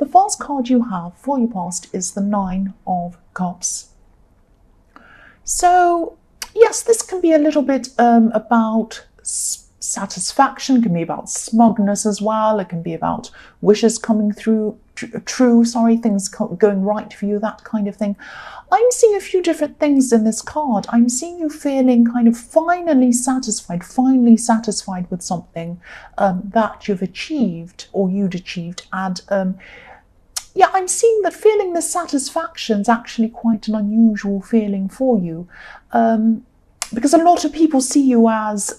the first card you have for your past is the Nine of Cups. So, yes, this can be a little bit about satisfaction, can be about smugness as well. It can be about wishes coming true, things going right for you, that kind of thing. I'm seeing a few different things in this card. I'm seeing you feeling kind of finally satisfied with something that you've achieved or you'd achieved. And yeah, I'm seeing that feeling the satisfaction is actually quite an unusual feeling for you. Because a lot of people see you as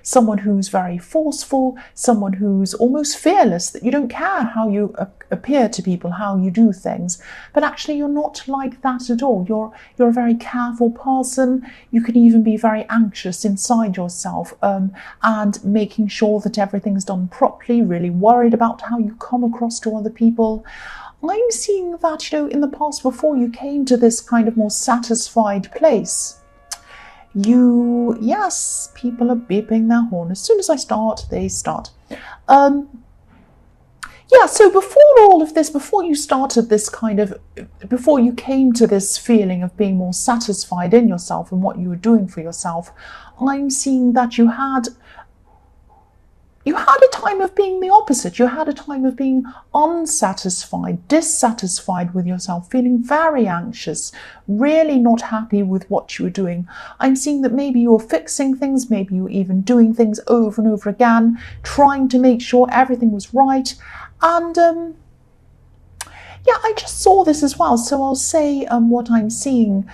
someone who's very forceful, someone who's almost fearless, that you don't care how you appear to people, how you do things. But actually, you're not like that at all. You're a very careful person. You can even be very anxious inside yourself and making sure that everything's done properly, really worried about how you come across to other people. I'm seeing that, in the past, before you came to this kind of more satisfied place, yes, people are beeping their horn. As soon as I start, they start. Yeah, so before all of this, before you came to this feeling of being more satisfied in yourself and what you were doing for yourself, I'm seeing that you had a time of being the opposite. You had a time of being unsatisfied, dissatisfied with yourself, feeling very anxious, really not happy with what you were doing. I'm seeing that maybe you were fixing things, maybe you were even doing things over and over again, trying to make sure everything was right. And yeah, I just saw this as well, so I'll say what I'm seeing.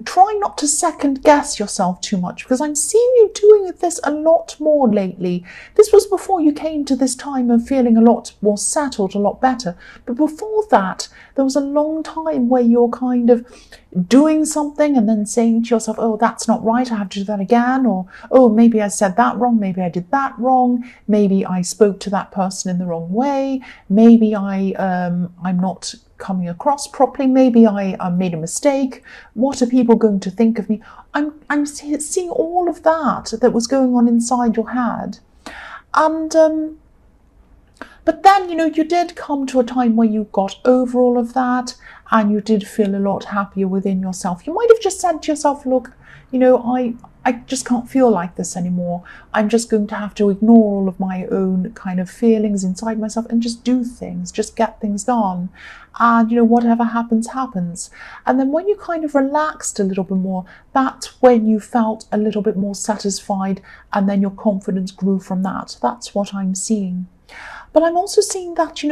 Try not to second guess yourself too much, because I'm seeing you doing this a lot more lately. This was before you came to this time of feeling a lot more settled, a lot better. But before that, there was a long time where you're kind of doing something and then saying to yourself, oh, that's not right, I have to do that again. Or, oh, maybe I said that wrong, maybe I did that wrong, maybe I spoke to that person in the wrong way, maybe I'm not coming across properly, maybe I made a mistake, what are people going to think of me? I'm seeing all of that was going on inside your head. And but then, you did come to a time where you got over all of that and you did feel a lot happier within yourself. You might have just said to yourself, look, I just can't feel like this anymore. I'm just going to have to ignore all of my own kind of feelings inside myself and just do things, just get things done. And, whatever happens, happens. And then when you kind of relaxed a little bit more, that's when you felt a little bit more satisfied, and then your confidence grew from that. That's what I'm seeing. But I'm also seeing that,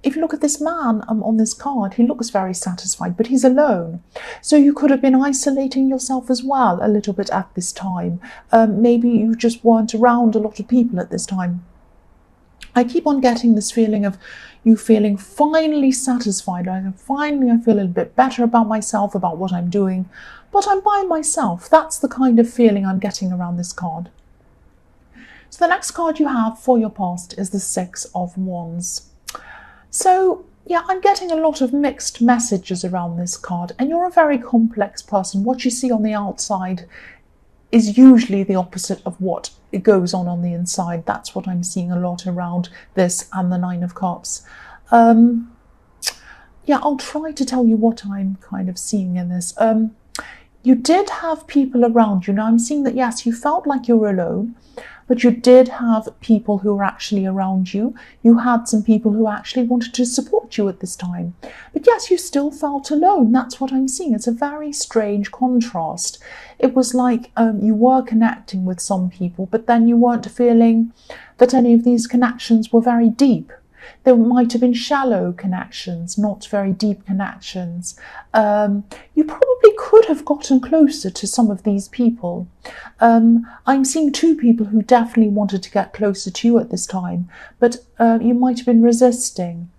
if you look at this man on this card, he looks very satisfied, but he's alone. So you could have been isolating yourself as well a little bit at this time. Maybe you just weren't around a lot of people at this time. I keep on getting this feeling of you feeling finally satisfied. Finally, I feel a little bit better about myself, about what I'm doing, but I'm by myself. That's the kind of feeling I'm getting around this card. So the next card you have for your past is the Six of Wands. So, yeah, I'm getting a lot of mixed messages around this card, and you're a very complex person. What you see on the outside is usually the opposite of what goes on the inside. That's what I'm seeing a lot around this and the Nine of Cups. Yeah, I'll try to tell you what I'm kind of seeing in this. You did have people around you. Now, I'm seeing that, yes, you felt like you were alone, but you did have people who were actually around you. You had some people who actually wanted to support you at this time. But yes, you still felt alone. That's what I'm seeing. It's a very strange contrast. It was like you were connecting with some people, but then you weren't feeling that any of these connections were very deep. There might have been shallow connections, not very deep connections. You probably could have gotten closer to some of these people. I'm seeing two people who definitely wanted to get closer to you at this time, but you might have been resisting.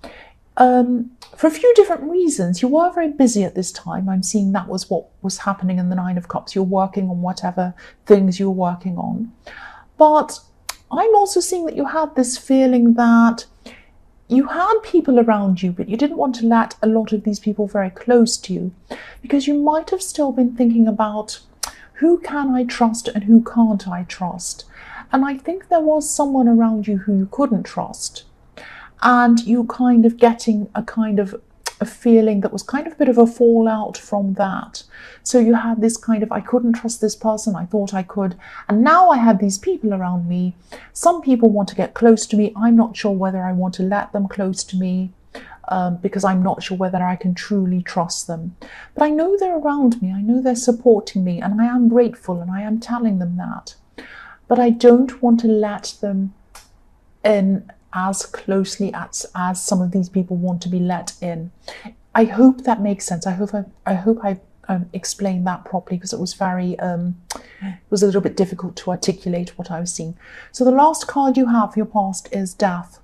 For a few different reasons. You were very busy at this time. I'm seeing that was what was happening in the Nine of Cups. You're working on whatever things you're working on. But I'm also seeing that you had this feeling that you had people around you, but you didn't want to let a lot of these people very close to you, because you might have still been thinking about who can I trust and who can't I trust. And I think there was someone around you who you couldn't trust. and you kind of getting a feeling that was kind of a bit of a fallout from that. So you had this kind of, I couldn't trust this person, I thought I could, and now I had these people around me. Some people want to get close to me. I'm not sure whether I want to let them close to me, because I'm not sure whether I can truly trust them. But I know they're around me, I know they're supporting me, and I am grateful, and I am telling them that. But I don't want to let them in as closely as some of these people want to be let in. I hope that makes sense. I hope I've explained that properly, because it was very it was a little bit difficult to articulate what I was seeing. So the last card you have for your past is Death.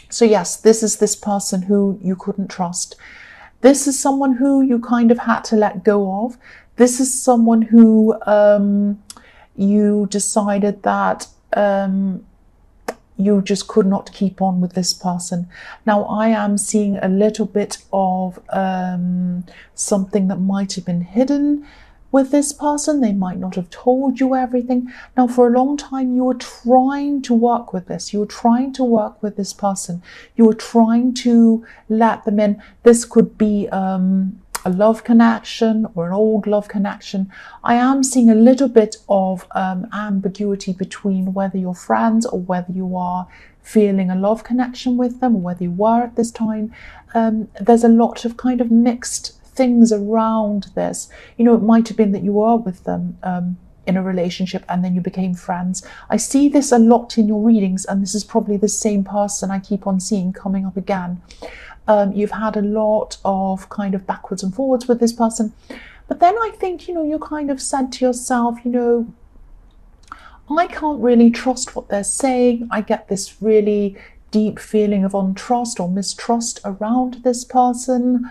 So yes, this is this person who you couldn't trust. This is someone who you kind of had to let go of. This is someone who you decided that you just could not keep on with this person. Now, I am seeing a little bit of something that might have been hidden with this person. They might not have told you everything. Now, for a long time, you were trying to work with this. You were trying to work with this person. You were trying to let them in. This could be a love connection or an old love connection. I am seeing a little bit of ambiguity between whether you're friends or whether you are feeling a love connection with them, or whether you were at this time. There's a lot of kind of mixed things around this. You know, it might have been that you were with them in a relationship and then you became friends. I see this a lot in your readings, and this is probably the same person I keep on seeing coming up again. You've had a lot of kind of backwards and forwards with this person. But then I think, you know, you kind of said to yourself, you know, I can't really trust what they're saying. I get this really deep feeling of untrust or mistrust around this person.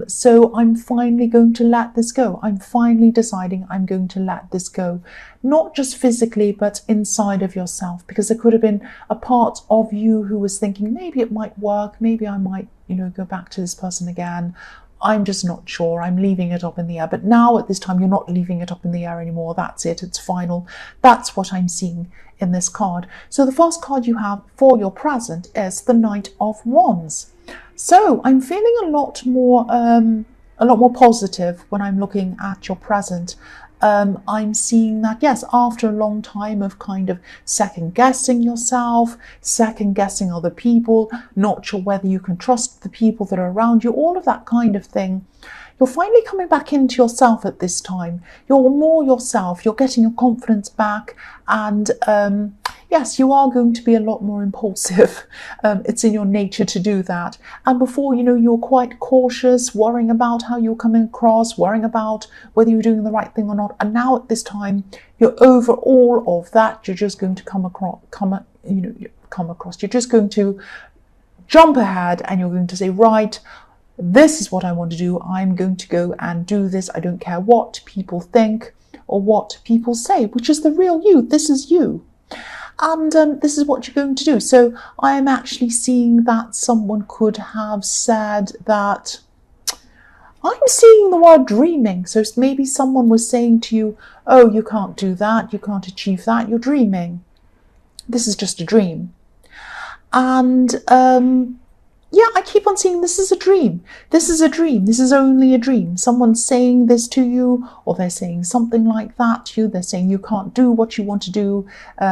So I'm finally going to let this go. I'm finally deciding I'm going to let this go. Not just physically, but inside of yourself, because there could have been a part of you who was thinking, maybe it might work. Maybe I might, you know, go back to this person again. I'm just not sure. I'm leaving it up in the air. But now at this time, you're not leaving it up in the air anymore. That's it. It's final. That's what I'm seeing in this card. So the first card you have for your present is the Knight of Wands. So I'm feeling a lot more positive when I'm looking at your present. I'm seeing that, yes, after a long time of kind of second guessing yourself, second guessing other people, not sure whether you can trust the people that are around you, all of that kind of thing, you're finally coming back into yourself at this time. You're more yourself, you're getting your confidence back, and yes, you are going to be a lot more impulsive. It's in your nature to do that. And before, you know, you're quite cautious, worrying about how you're coming across, worrying about whether you're doing the right thing or not. And now at this time, you're over all of that. You're just going to come across. You're just going to jump ahead, and you're going to say, right, this is what I want to do. I'm going to go and do this. I don't care what people think or what people say, which is the real you. This is you. And this is what you're going to do. So I am actually seeing that someone could have said that, I'm seeing the word dreaming. So maybe someone was saying to you, oh, you can't do that, you can't achieve that, you're dreaming. This is just a dream. And yeah, I keep on seeing this is a dream. This is a dream. This is only a dream. Someone's saying this to you, or they're saying something like that to you. They're saying you can't do what you want to do.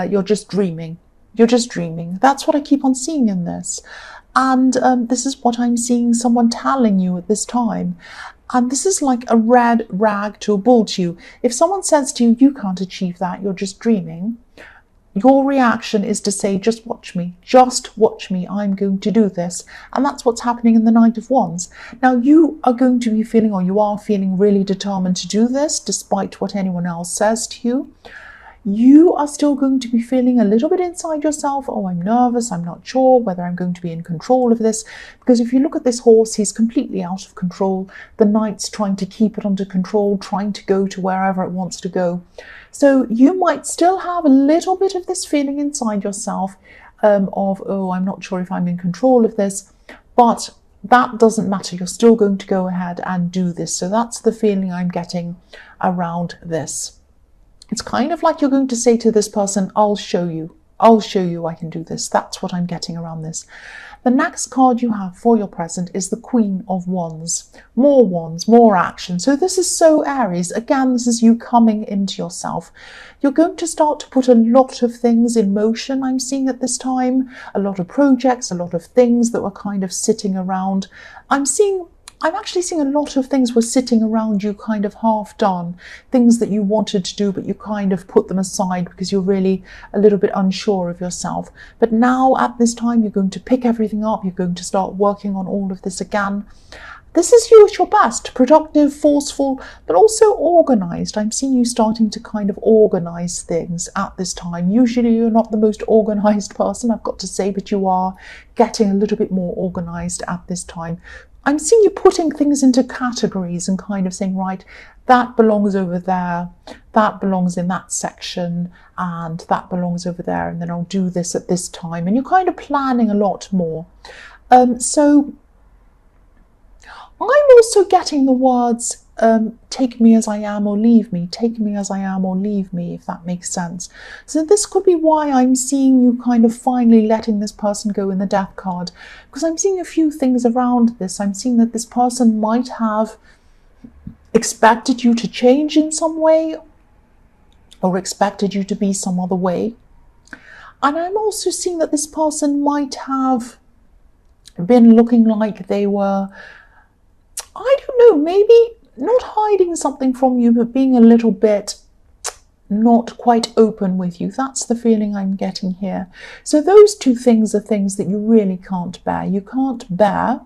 You're just dreaming. You're just dreaming. That's what I keep on seeing in this. And this is what I'm seeing someone telling you at this time. And this is like a red rag to a bull to you. If someone says to you, you can't achieve that, you're just dreaming, your reaction is to say, just watch me, I'm going to do this. And that's what's happening in the Knight of Wands. Now, you are going to be feeling, or you are feeling, really determined to do this, despite what anyone else says to you. You are still going to be feeling a little bit inside yourself, oh, I'm nervous, I'm not sure whether I'm going to be in control of this. Because if you look at this horse, he's completely out of control. The knight's trying to keep it under control, trying to go to wherever it wants to go. So you might still have a little bit of this feeling inside yourself of, oh, I'm not sure if I'm in control of this, but that doesn't matter. You're still going to go ahead and do this. So that's the feeling I'm getting around this. It's kind of like you're going to say to this person, I'll show you. I'll show you I can do this. That's what I'm getting around this. The next card you have for your present is the Queen of Wands. More action. So this is so Aries. Again, this is you coming into yourself. You're going to start to put a lot of things in motion, I'm seeing at this time. A lot of projects, a lot of things that were kind of sitting around. I'm actually seeing a lot of things were sitting around you kind of half done, things that you wanted to do, but you kind of put them aside because you're really a little bit unsure of yourself. But now at this time, you're going to pick everything up. You're going to start working on all of this again. This is you at your best, productive, forceful, but also organized. I'm seeing you starting to kind of organize things at this time. Usually you're not the most organized person, I've got to say, but you are getting a little bit more organized at this time. I'm seeing you putting things into categories and kind of saying, right, that belongs over there, that belongs in that section, and that belongs over there, and then I'll do this at this time. And you're kind of planning a lot more. So I'm also getting the words, take me as I am or leave me, take me as I am or leave me, if that makes sense. So this could be why I'm seeing you kind of finally letting this person go in the Death card, because I'm seeing a few things around this. I'm seeing that this person might have expected you to change in some way or expected you to be some other way. And I'm also seeing that this person might have been looking like they were, I don't know, maybe not hiding something from you, but being a little bit not quite open with you. That's the feeling I'm getting here. So those two things are things that you really can't bear. You can't bear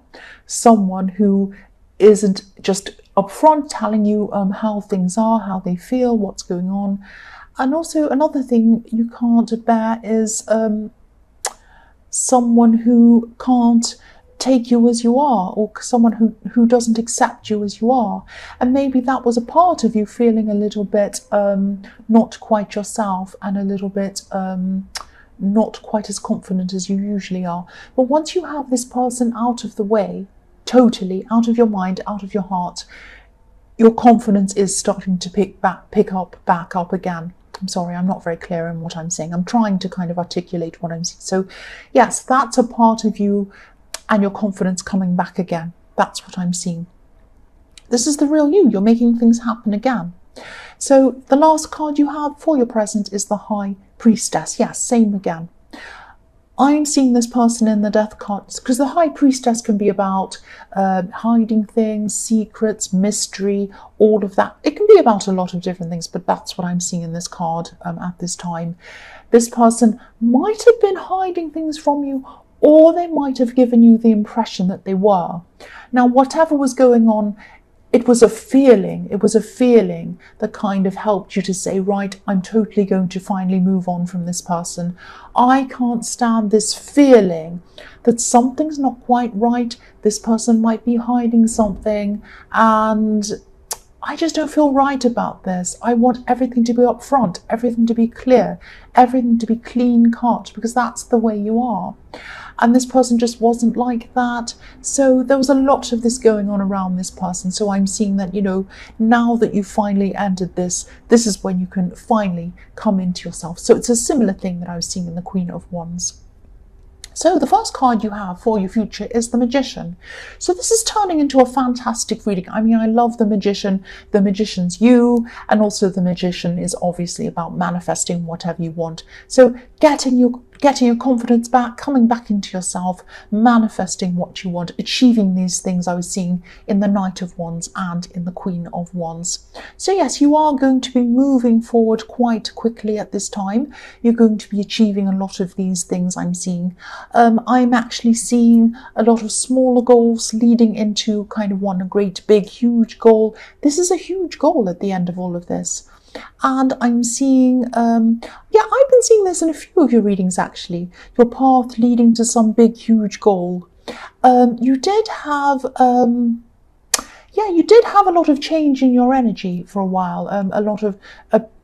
someone who isn't just upfront telling you how things are, how they feel, what's going on. And also another thing you can't bear is someone who can't take you as you are, or someone who doesn't accept you as you are. And maybe that was a part of you feeling a little bit not quite yourself and a little bit not quite as confident as you usually are. But once you have this person out of the way, totally out of your mind, out of your heart, your confidence is starting to pick back up again. I'm sorry, I'm not very clear in what I'm saying. I'm trying to kind of articulate what I'm saying. So yes, that's a part of you and your confidence coming back again. That's what I'm seeing. This is the real you. You're making things happen again. So the last card you have for your present is the High Priestess. Yes, same again. I'm seeing this person in the Death cards because the High Priestess can be about hiding things, secrets, mystery, all of that. It can be about a lot of different things, but that's what I'm seeing in this card at this time. This person might have been hiding things from you, or they might have given you the impression that they were. Now, whatever was going on, it was a feeling that kind of helped you to say, right, I'm totally going to finally move on from this person. I can't stand this feeling that something's not quite right. This person might be hiding something, and I just don't feel right about this. I want everything to be upfront, everything to be clear, everything to be clean cut, because that's the way you are. And this person just wasn't like that. So there was a lot of this going on around this person. So I'm seeing that, you know, now that you finally ended this is when you can finally come into yourself. So it's a similar thing that I was seeing in the Queen of Wands. So the first card you have for your future is the Magician. So this is turning into a fantastic reading. I mean, I love the Magician. The Magician's you, and also the Magician is obviously about manifesting whatever you want. So getting your confidence back, coming back into yourself, manifesting what you want, achieving these things I was seeing in the Knight of Wands and in the Queen of Wands. So yes, you are going to be moving forward quite quickly at this time. You're going to be achieving a lot of these things I'm seeing. I'm actually seeing a lot of smaller goals leading into kind of one great big huge goal. This is a huge goal at the end of all of this. And I'm seeing, I've been seeing this in a few of your readings actually, your path leading to some big, huge goal. You did have a lot of change in your energy for a while,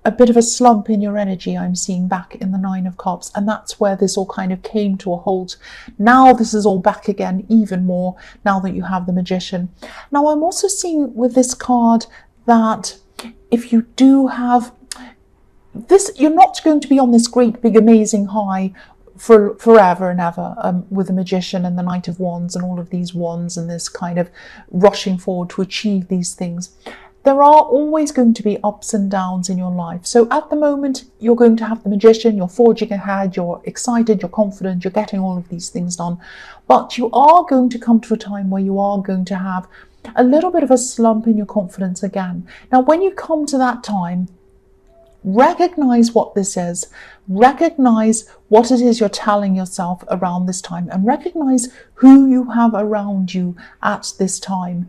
a bit of a slump in your energy I'm seeing back in the Nine of Cups, and that's where this all kind of came to a halt. Now this is all back again even more now that you have the Magician. Now I'm also seeing with this card that if you do have, you're not going to be on this great big amazing high for forever and ever, with the Magician and the Knight of Wands and all of these wands and this kind of rushing forward to achieve these things. There are always going to be ups and downs in your life. So at the moment, you're going to have the Magician, you're forging ahead, you're excited, you're confident, you're getting all of these things done. But you are going to come to a time where you are going to have a little bit of a slump in your confidence again. Now, when you come to that time, recognize what this is, recognize what it is you're telling yourself around this time, and recognize who you have around you at this time.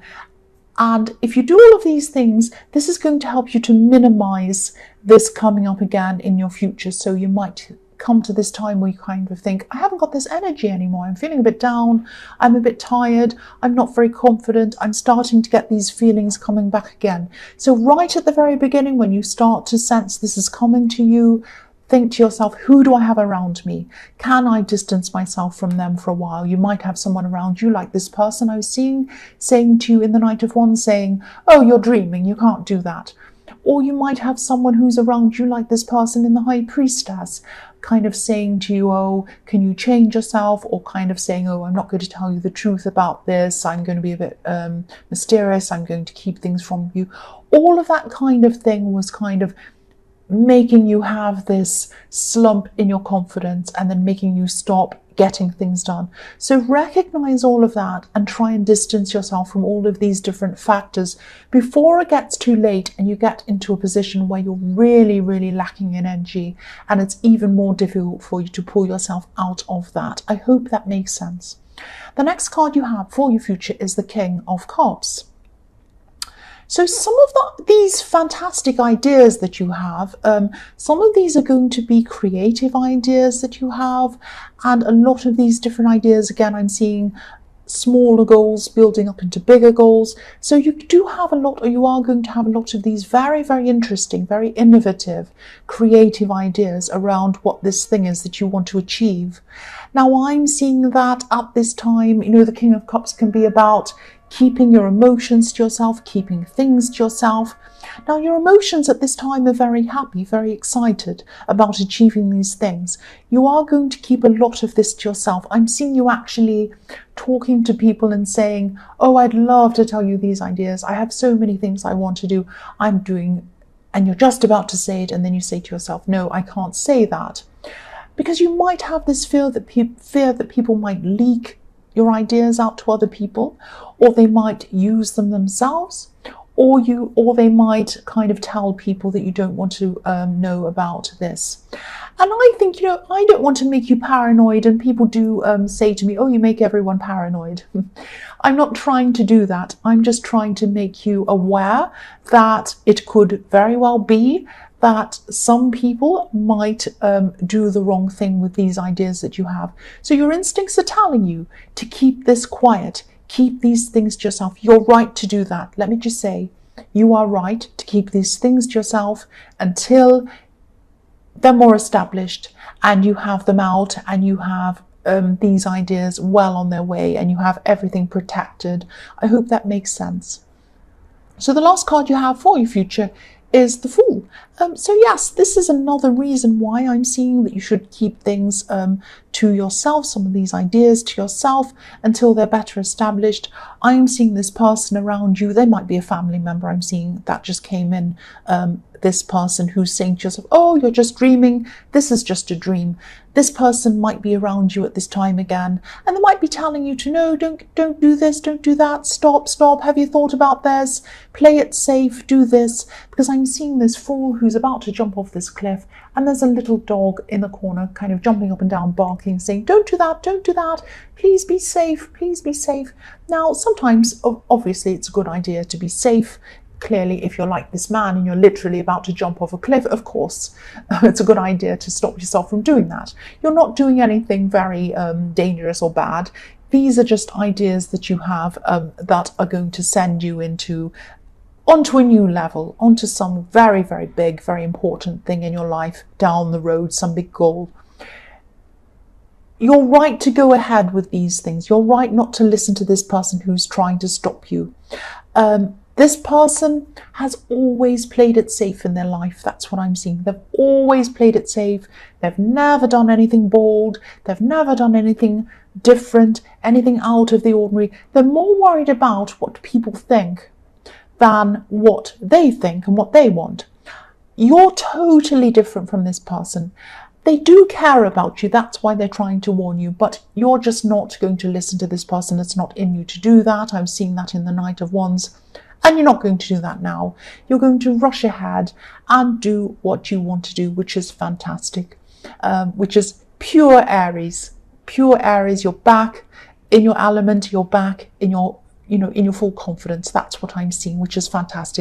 And if you do all of these things, this is going to help you to minimize this coming up again in your future. So you might come to this time where you kind of think, I haven't got this energy anymore. I'm feeling a bit down. I'm a bit tired. I'm not very confident. I'm starting to get these feelings coming back again. So right at the very beginning, when you start to sense this is coming to you, think to yourself, who do I have around me? Can I distance myself from them for a while? You might have someone around you like this person I was seeing, saying to you in the Knight of Wands, saying, oh, you're dreaming, you can't do that. Or you might have someone who's around you like this person in the High Priestess, kind of saying to you, oh, can you change yourself? Or kind of saying, oh, I'm not going to tell you the truth about this. I'm going to be a bit mysterious. I'm going to keep things from you. All of that kind of thing was kind of making you have this slump in your confidence and then making you stop getting things done. So recognize all of that and try and distance yourself from all of these different factors before it gets too late and you get into a position where you're really, really lacking in energy and it's even more difficult for you to pull yourself out of that. I hope that makes sense. The next card you have for your future is the King of Cups. So some of these fantastic ideas that you have, some of these are going to be creative ideas that you have, and a lot of these different ideas, again, I'm seeing smaller goals building up into bigger goals. So you do have a lot, or you are going to have a lot of these very, very interesting, very innovative, creative ideas around what this thing is that you want to achieve. Now, I'm seeing that at this time, you know, the King of Cups can be about keeping your emotions to yourself, keeping things to yourself. Now, your emotions at this time are very happy, very excited about achieving these things. You are going to keep a lot of this to yourself. I'm seeing you actually talking to people and saying, oh, I'd love to tell you these ideas. I have so many things I want to do. I'm doing, and you're just about to say it, and then you say to yourself, no, I can't say that. Because you might have this fear that people might leak your ideas out to other people, or they might use them themselves, or they might kind of tell people that you don't want to know about this. And I think, you know, I don't want to make you paranoid, and people do say to me, oh, you make everyone paranoid. I'm not trying to do that. I'm just trying to make you aware that it could very well be that some people might do the wrong thing with these ideas that you have. So your instincts are telling you to keep this quiet, keep these things to yourself. You're right to do that. Let me just say, you are right to keep these things to yourself until they're more established and you have them out and you have these ideas well on their way and you have everything protected. I hope that makes sense. So the last card you have for your future is the Fool. So yes, this is another reason why I'm seeing that you should keep things to yourself, some of these ideas to yourself until they're better established. I'm seeing this person around you. They might be a family member. I'm seeing that just came in. This person who's saying to yourself, oh, you're just dreaming. This is just a dream. This person might be around you at this time again, and they might be telling you to no, don't do this, don't do that, stop, have you thought about this, play it safe, do this. Because I'm seeing this Fool who's about to jump off this cliff, and there's a little dog in the corner kind of jumping up and down, barking, saying, don't do that, please be safe, please be safe. Now, sometimes, obviously, it's a good idea to be safe. Clearly, if you're like this man and you're literally about to jump off a cliff, of course, it's a good idea to stop yourself from doing that. You're not doing anything very dangerous or bad. These are just ideas that you have that are going to send you onto a new level, onto some very, very big, very important thing in your life down the road, some big goal. You're right to go ahead with these things. You're right not to listen to this person who's trying to stop you. This person has always played it safe in their life. That's what I'm seeing. They've always played it safe. They've never done anything bold. They've never done anything different, anything out of the ordinary. They're more worried about what people think than what they think and what they want. You're totally different from this person. They do care about you. That's why they're trying to warn you, but you're just not going to listen to this person. It's not in you to do that. I'm seeing that in the Knight of Wands. And you're not going to do that now. You're going to rush ahead and do what you want to do, which is fantastic, which is pure Aries. Pure Aries, you're back in your element, you're back in your, in your full confidence. That's what I'm seeing, which is fantastic.